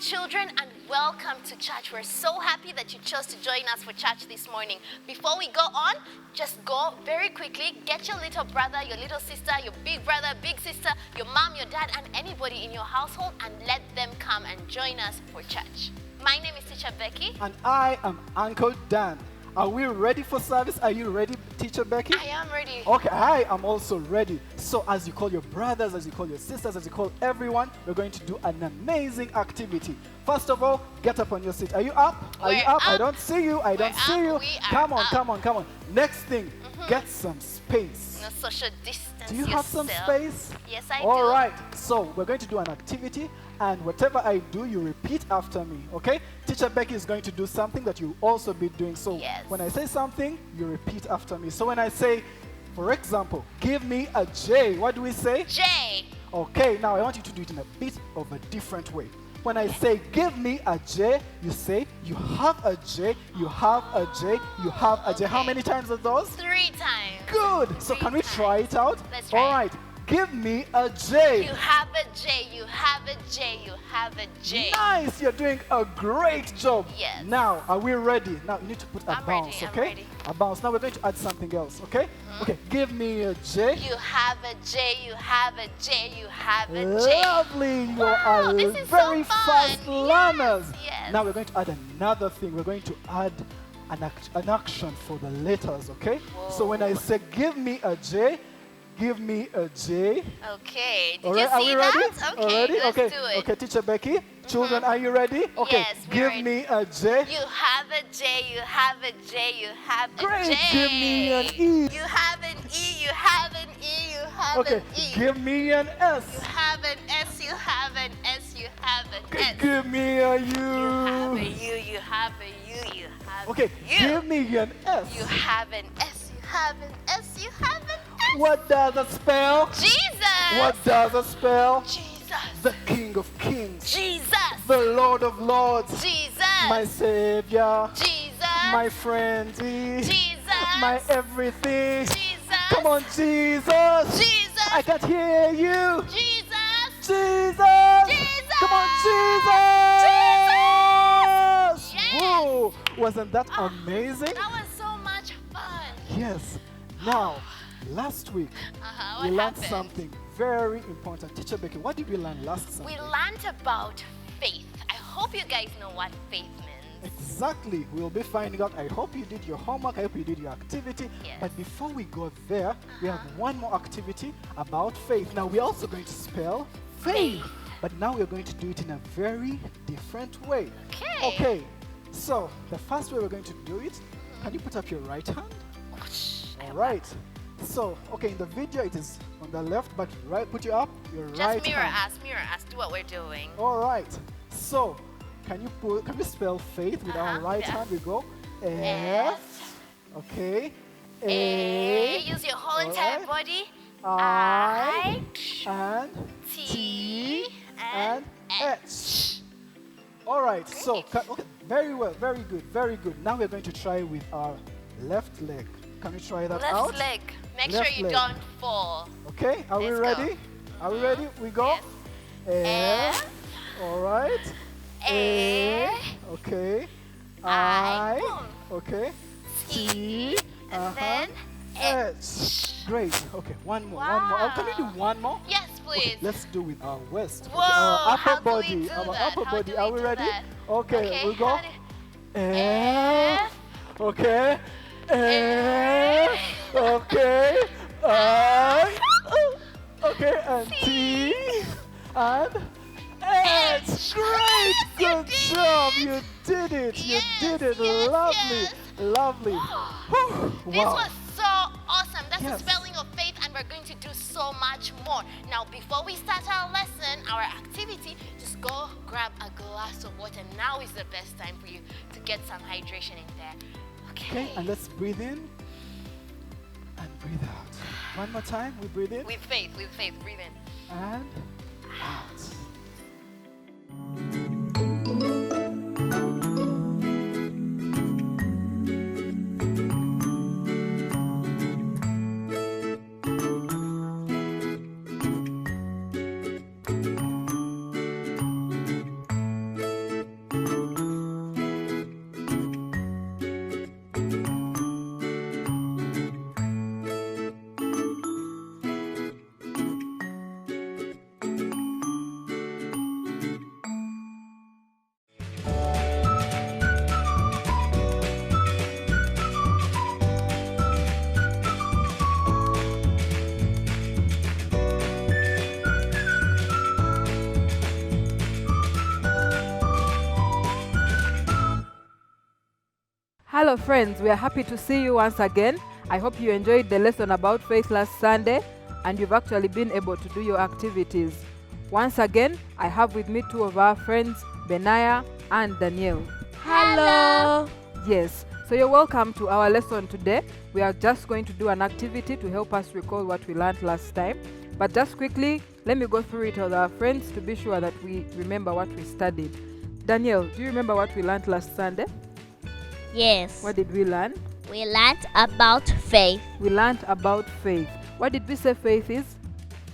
children, and welcome to church. We're so happy that you chose to join us for church this morning. Before we go on, just go very quickly, get your little brother, your little sister, your big brother, big sister, your mom, your dad, and anybody in your household, and let them come and join us for church. My name is Teacher Becky. And I am Uncle Dan. Are we ready for service? Are you ready, Teacher Becky? I am ready. Okay, I am also ready. So as you call your brothers, as you call your sisters, as you call everyone, we're going to do an amazing activity. First of all, get up on your seat. Are you up? Are you up? I don't see you. I don't see you. Come on, come on, come on. Next thing, get some space. No social distance. Do you have some space? Yes, I do. All right. So we're going to do an activity, and whatever I do, you repeat after me, okay? Teacher Becky is going to do something that you'll also be doing. So when I say something, you repeat after me. So when I say, for example, give me a J, what do we say? J. Okay, now I want you to do it in a bit of a different way. When I say, give me a J, you say, you have a J, you have a J, you have a J. How many times are those? 3 times. Good. So can we try it out? Let's try. All right. Give me a J. You have a J, you have a J, you have a J. Nice. You're doing a great job. Yes. Now, are we ready? Now, you need to put a bounce, ready, okay? I'm ready. A bounce. Now, we're going to add something else, okay? Okay, give me a J. You have a J, you have a J, you have a J. Lovely. You Wow, are this is very so fun. fast learners. Yes. Now, we're going to add another thing. We're going to add an action for the letters, okay? So when I say give me a J, give me a J. Okay. Did All right, you are see we ready? that? Okay, Already? let's Okay. do it. Okay, Teacher Becky. Children, are you ready? Okay. Yes, we're give ready. me a J. You have a J, you have a J, you have a Great. J. Give me an E. You have an E, you have an E, you have Okay. an E. Give me an You S. have an S, you have an S, you have an Okay. S. Give me a You have a U. U, you have a U, you have Okay. a U. Give me an S. You have an S, you have an S, you have an S. What does it spell? Jesus. What does it spell? Jesus. The King of Kings. Jesus. The Lord of Lords. Jesus. My Savior. Jesus. My friend. Jesus. My everything. Jesus. Come on, Jesus. Jesus. I can't hear you. Jesus. Jesus. Jesus. Come on, Jesus. Yes. Whoa. Wasn't that amazing? That was so much fun. Yes. Now, last week, What we learned happened? something very important. Teacher Becky, what did we learn last Sunday? We learned about faith. I hope you guys know what faith means. Exactly. We'll be finding out. I hope you did your homework. I hope you did your activity. Yes. But before we go there, we have one more activity about faith. Now, we're also going to spell faith. But now we're going to do it in a very different way. Okay. Okay. So, the first way we're going to do it, can you put up your right hand? All right. So, okay, in the video it is on the left, but put your Just right mirror hand. us, do what we're doing. All right. So, can we spell faith with our right yeah. hand? We go F. F. Okay. A. A. Use your whole All entire right. body. I. And T. and H. All right. So, okay, very well, very good, very good. Now we're going to try with our left leg. Can we try that out? Left leg. Make Left sure you leg. don't fall. Okay, are we Let's go. ready? Are we ready? We go. Yes. F. All right. A. Okay. I. Okay. T. And then H. Great. Okay, one more. One more. Oh, can we do one more? Yes, please. Okay, let's do with our waist. Whoa, Our how upper do we body. do Our that? upper How body. do Are we we do ready? that? Okay, we go. how do- F. Okay. F. Okay. I. Okay, and T. And H. Great. Good job. You did it. You did it. yes, Lovely. yes. Lovely. Whew. This Wow. was so awesome. That's Yes. the spelling of faith, and we're going to do so much more. Now, before we start our lesson, our activity, just go grab a glass of water. Now is the best time for you to get some hydration in there. Okay, and let's breathe in and breathe out. One more time, we breathe in With faith, breathe in. and out. Hello friends, we are happy to see you once again. I hope you enjoyed the lesson about faith last Sunday and you've actually been able to do your activities. Once again, I have with me two of our friends, Benaya and Danielle. Hello. Yes, so you're welcome to our lesson today. We are just going to do an activity to help us recall what we learned last time. But just quickly, let me go through it with our friends to be sure that we remember what we studied. Danielle, do you remember what we learned last Sunday? Yes. What did we learn? We learned about faith. We learned about faith. What did we say faith is?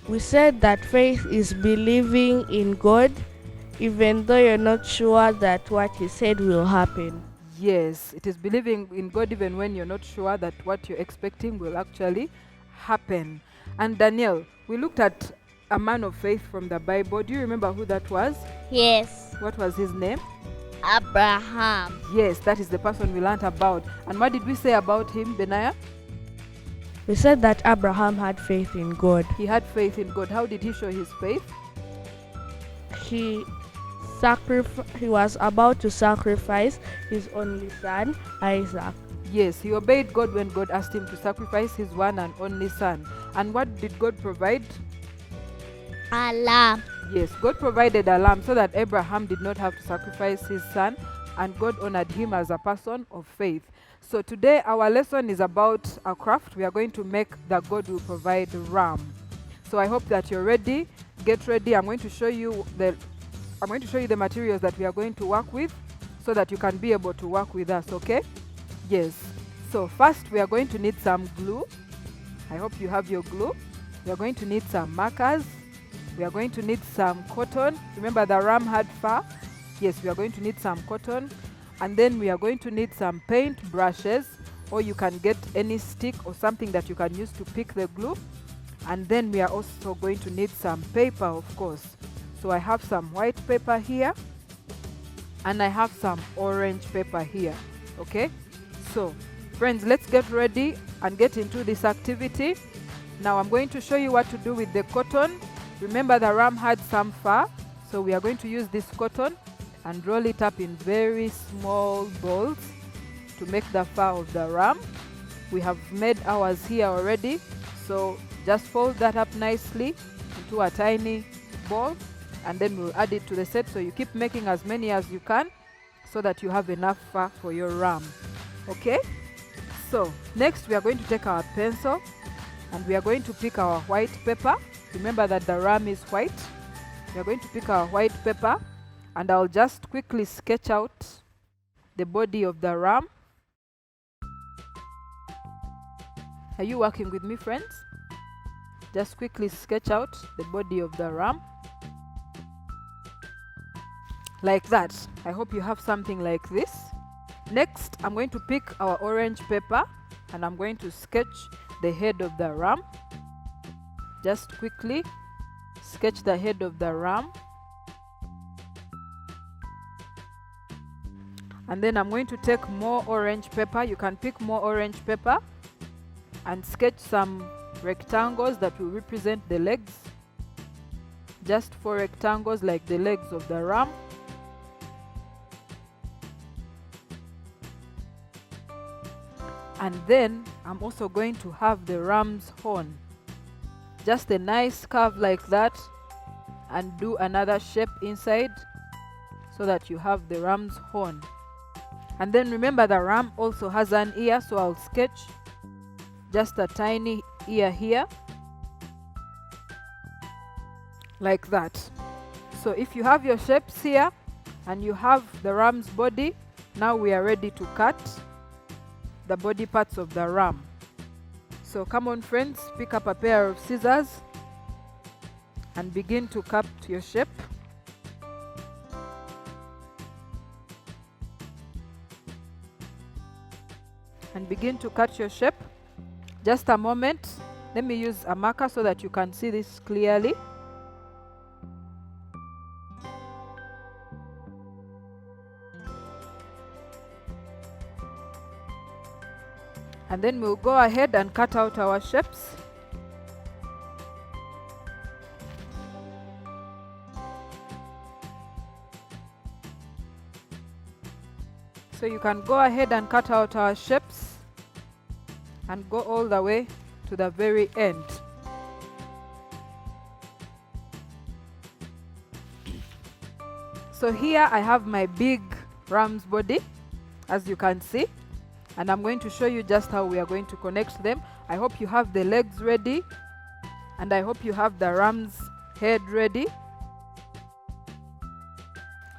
We said that faith is believing in God even though you're not sure that what He said will happen. Yes, it is believing in God even when you're not sure that what you're expecting will actually happen. And Danielle, we looked at a man of faith from the Bible. Do you remember who that was? Yes. What was his name? Abraham. Yes, that is the person we learned about. And what did we say about him, Benaya? We said that Abraham had faith in God. He had faith in God. How did he show his faith? He was about to sacrifice his only son, Isaac. Yes, he obeyed God when God asked him to sacrifice his one and only son. And what did God provide? A lamb. Yes, God provided a lamb so that Abraham did not have to sacrifice his son, and God honored him as a person of faith. So today our lesson is about a craft. We are going to make the God will provide ram. So I hope that you're ready. Get ready. I'm going to show you the materials that we are going to work with so that you can be able to work with us, okay? Yes. So first we are going to need some glue. I hope you have your glue. We are going to need some markers. We are going to need some cotton. Remember the ram had fur? Yes, we are going to need some cotton. And then we are going to need some paint brushes, or you can get any stick or something that you can use to pick the glue. And then we are also going to need some paper, of course. So I have some white paper here, and I have some orange paper here, okay? So, friends, let's get ready and get into this activity. Now I'm going to show you what to do with the cotton. Remember the ram had some fur, so we are going to use this cotton and roll it up in very small balls to make the fur of the ram. We have made ours here already, so just fold that up nicely into a tiny ball, and then we'll add it to the set. So you keep making as many as you can so that you have enough fur for your ram. Okay? So next we are going to take our pencil and we are going to pick our white paper. Remember that the ram is white. We are going to pick our white paper, and I'll just quickly sketch out the body of the ram. Are you working with me, friends? Just quickly sketch out the body of the ram. Like that. I hope you have something like this. Next, I'm going to pick our orange paper and I'm going to sketch the head of the ram. Just quickly sketch the head of the ram. And then I'm going to take more orange paper. You can pick more orange paper and sketch some rectangles that will represent the legs. Just 4 rectangles like the legs of the ram. And then I'm also going to have the ram's horn. Just a nice curve like that, and do another shape inside so that you have the ram's horn. And then remember the ram also has an ear, so I'll sketch just a tiny ear here like that. So if you have your shapes here and you have the ram's body, now we are ready to cut the body parts of the ram. So come on, friends, pick up a pair of scissors and begin to cut your shape. And begin to cut your shape. Just a moment. Let me use a marker so that you can see this clearly. And then we'll go ahead and cut out our shapes. So you can go ahead and cut out our shapes and go all the way to the very end. So here I have my big ram's body, as you can see, and I'm going to show you just how we are going to connect them. I hope you have the legs ready, and I hope you have the ram's head ready.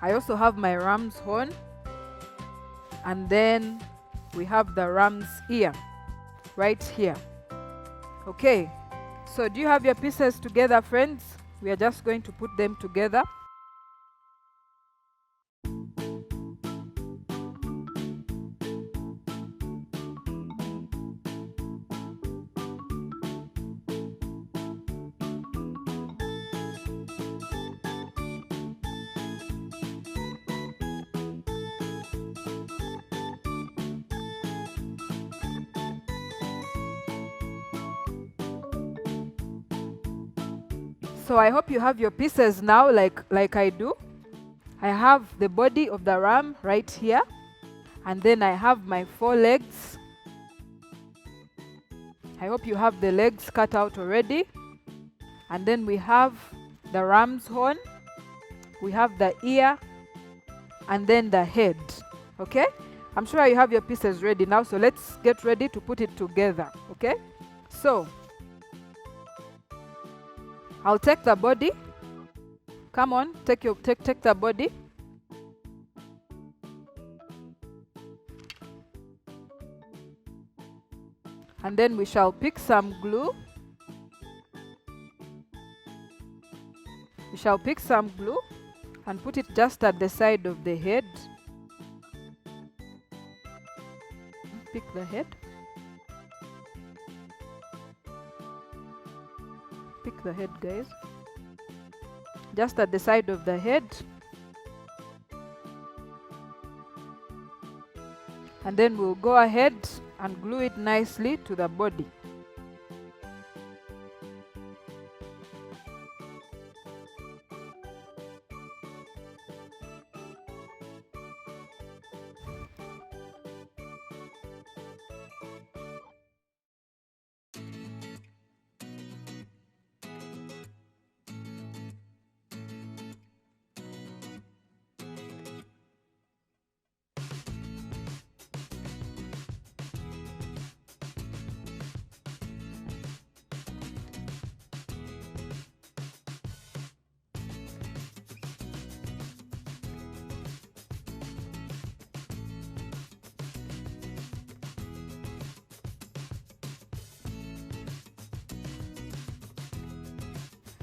I also have my ram's horn, and then we have the ram's ear right here. Okay, so do you have your pieces together, friends? We are just going to put them together. So I hope you have your pieces now like I do. I have the body of the ram right here, and then I have my 4 legs. I hope you have the legs cut out already. And then we have the ram's horn, we have the ear, and then the head. Okay? I'm sure you have your pieces ready now, so let's get ready to put it together. Okay? So I'll take the body. Come on, take the body. And then we shall pick some glue. We shall pick some glue and put it just at the side of the head. Pick the head. Pick the head, guys. Just at the side of the head. And then we'll go ahead and glue it nicely to the body.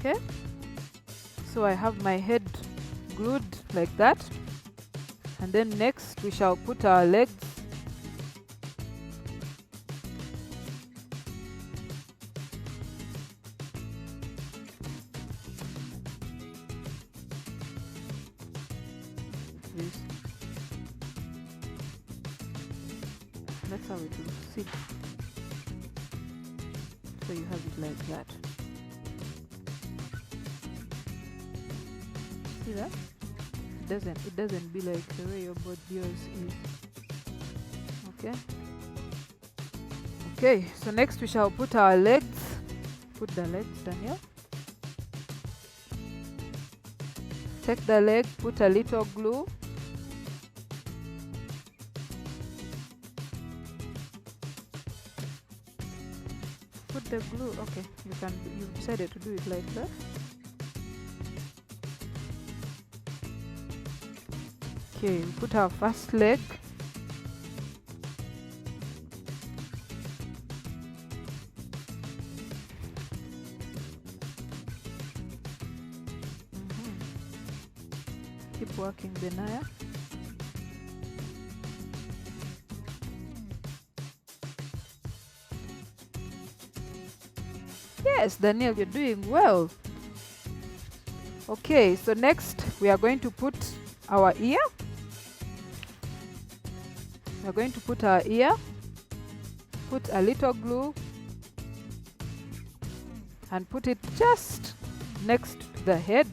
Okay, so I have my head glued like that, and then next we shall put our legs. This. That's how it looks. See, so you have it like that. See that? It doesn't be like the way your body yours is. Okay. Okay, so next we shall put our legs. Put the legs, Daniel. Take the leg, put a little glue. Put the glue, okay, you decided to do it like that. Okay, we put our first leg. Keep working, Benaya. Yes, Daniel, you're doing well. Okay, so next we are going to put our ear. We're going to put our ear, put a little glue, and put it just next to the head.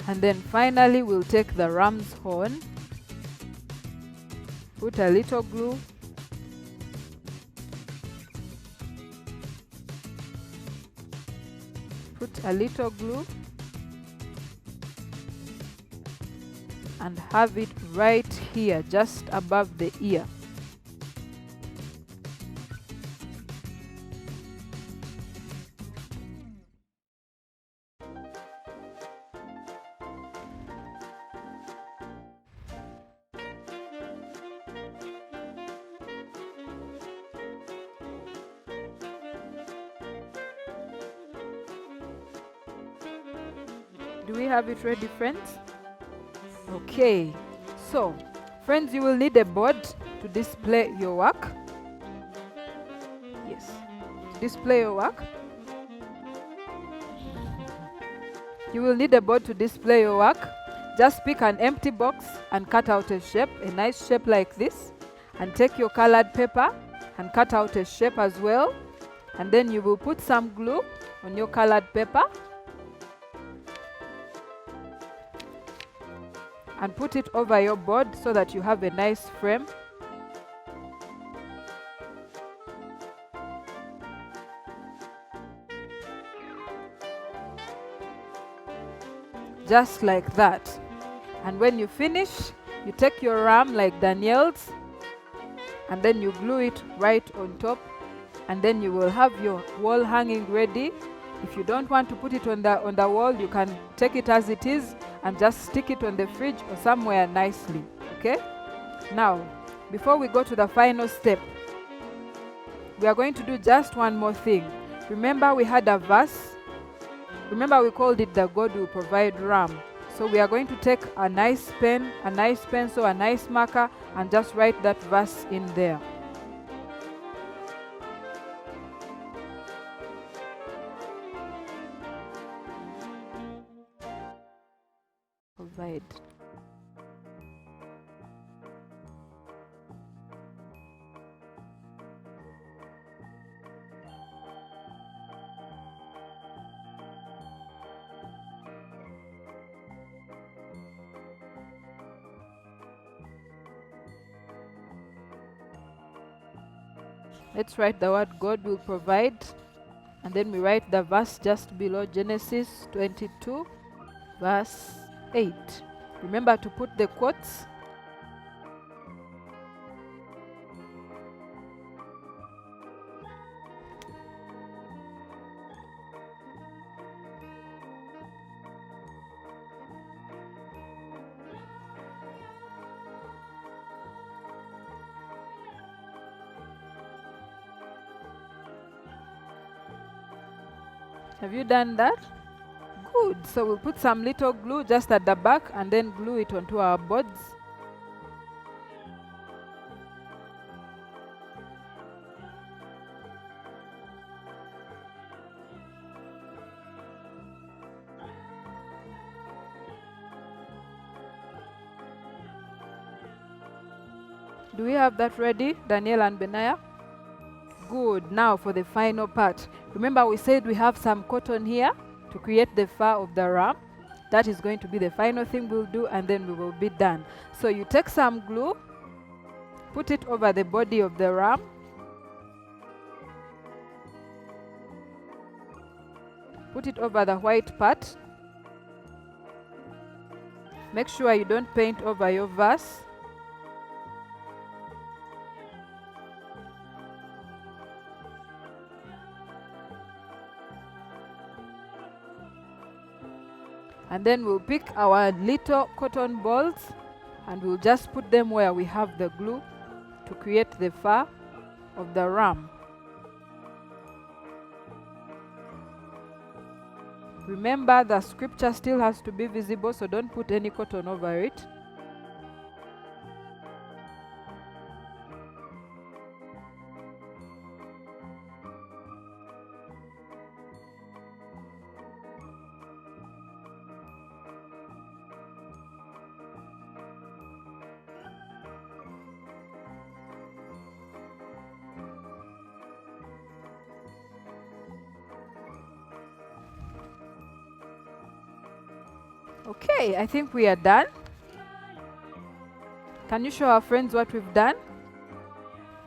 And then finally we'll take the ram's horn, put a little glue, put a little glue, and have it right here, just above the ear. Do we have it ready, friends? Okay, so friends, you will need a board to display your work. Yes, display your work. You will need a board to display your work. Just pick an empty box and cut out a shape, a nice shape like this. And take your colored paper and cut out a shape as well. And then you will put some glue on your colored paper. And put it over your board so that you have a nice frame. Just like that. And when you finish, you take your ram like Daniel's, and then you glue it right on top, and then you will have your wall hanging ready. If you don't want to put it on the wall, you can take it as it is and just stick it on the fridge or somewhere nicely. Okay? Now, before we go to the final step, we are going to do just one more thing. Remember, we had a verse. Remember, we called it the God will provide ram. So we are going to take a nice pen, a nice pencil, a nice marker, and just write that verse in there. Provide. Let's write the word God will provide, and then we write the verse just below Genesis 22, verse 8. Remember to put the quotes. Have you done that? Good. So we'll put some little glue just at the back and then glue it onto our boards. Do we have that ready, Daniel and Benaiah? Good. Now for the final part. Remember we said we have some cotton here to create the fur of the ram. That is going to be the final thing we'll do, and then we will be done. So you take some glue, put it over the body of the ram. Put it over the white part. Make sure you don't paint over your verse. And then we'll pick our little cotton balls and we'll just put them where we have the glue to create the fur of the ram. Remember, the scripture still has to be visible, so don't put any cotton over it. Okay, I think we are done. Can you show our friends what we've done?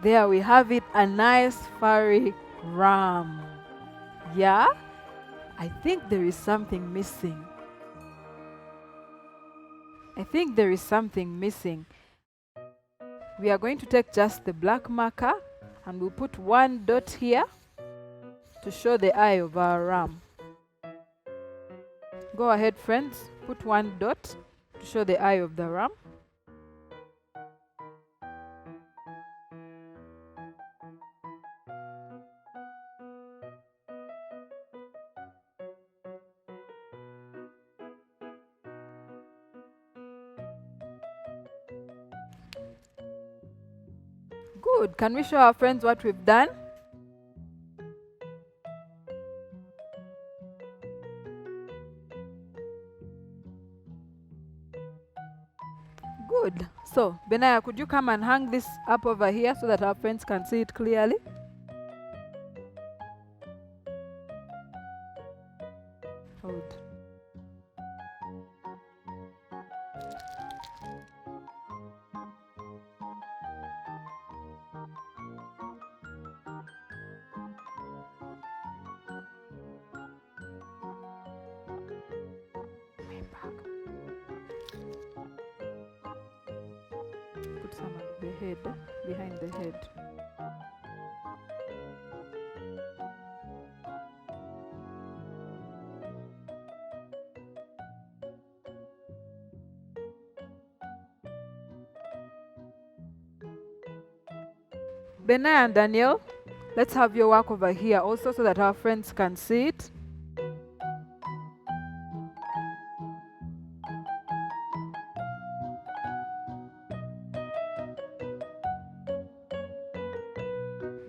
There we have it, a nice furry ram. Yeah? I think there is something missing. I think there is something missing. We are going to take just the black marker and we'll put one dot here to show the eye of our ram. Go ahead, friends, put one dot to show the eye of the ram. Good. Can we show our friends what we've done? Good. So, Benaya, could you come and hang this up over here so that our friends can see it clearly? Hold. Put some at the head, behind the head. Benaya and Daniel, let's have your work over here also so that our friends can see it.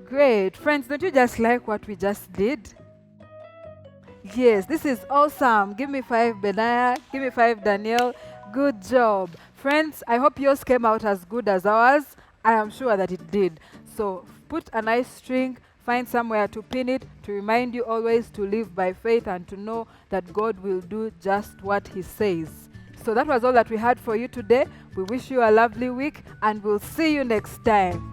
Great. Friends, don't you just like what we just did? Yes, this is awesome. Give me 5, Benaya. Give me 5, Daniel. Good job. Friends, I hope yours came out as good as ours. I am sure that it did. So put a nice string, find somewhere to pin it to remind you always to live by faith and to know that God will do just what He says. So that was all that we had for you today. We wish you a lovely week and we'll see you next time.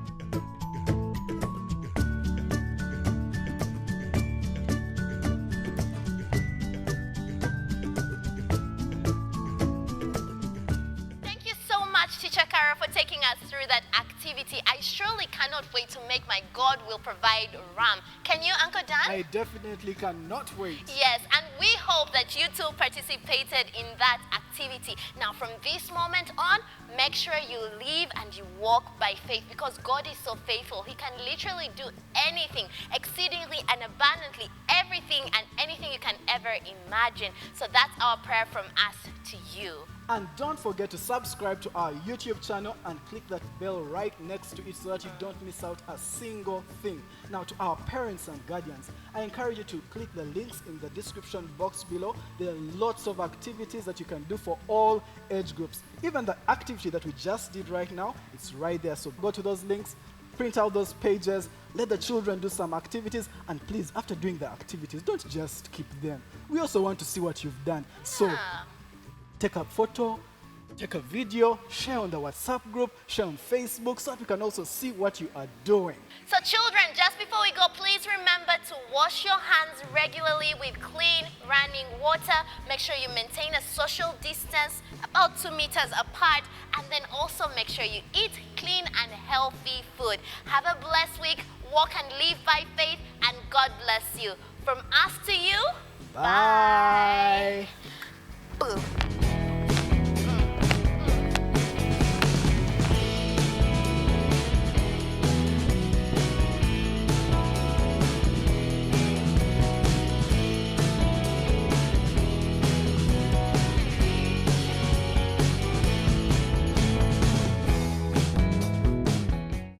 Thank you so much, Teacher Kara, for taking us through that activity. I surely cannot wait to make my God will provide ram. Can you, Uncle Dan? I definitely cannot wait. Yes, and we hope that you too participated in that activity. Now, from this moment on, make sure you live and you walk by faith because God is so faithful. He can literally do anything, exceedingly and abundantly, everything and anything you can ever imagine. So that's our prayer from us to you. And don't forget to subscribe to our YouTube channel and click that bell right next to it so that you don't miss out a single thing. Now, to our parents and guardians, I encourage you to click the links in the description box below. There are lots of activities that you can do for all age groups. Even the activity that we just did right now, it's right there. So go to those links, print out those pages, let the children do some activities, and please, after doing the activities, don't just keep them. We also want to see what you've done. So take a photo, take a video, share on the WhatsApp group, share on Facebook so that we can also see what you are doing. So children, just before we go, please remember to wash your hands regularly with clean running water. Make sure you maintain a social distance about 2 meters apart, and then also make sure you eat clean and healthy food. Have a blessed week, walk and live by faith, and God bless you. From us to you, Bye. Boom.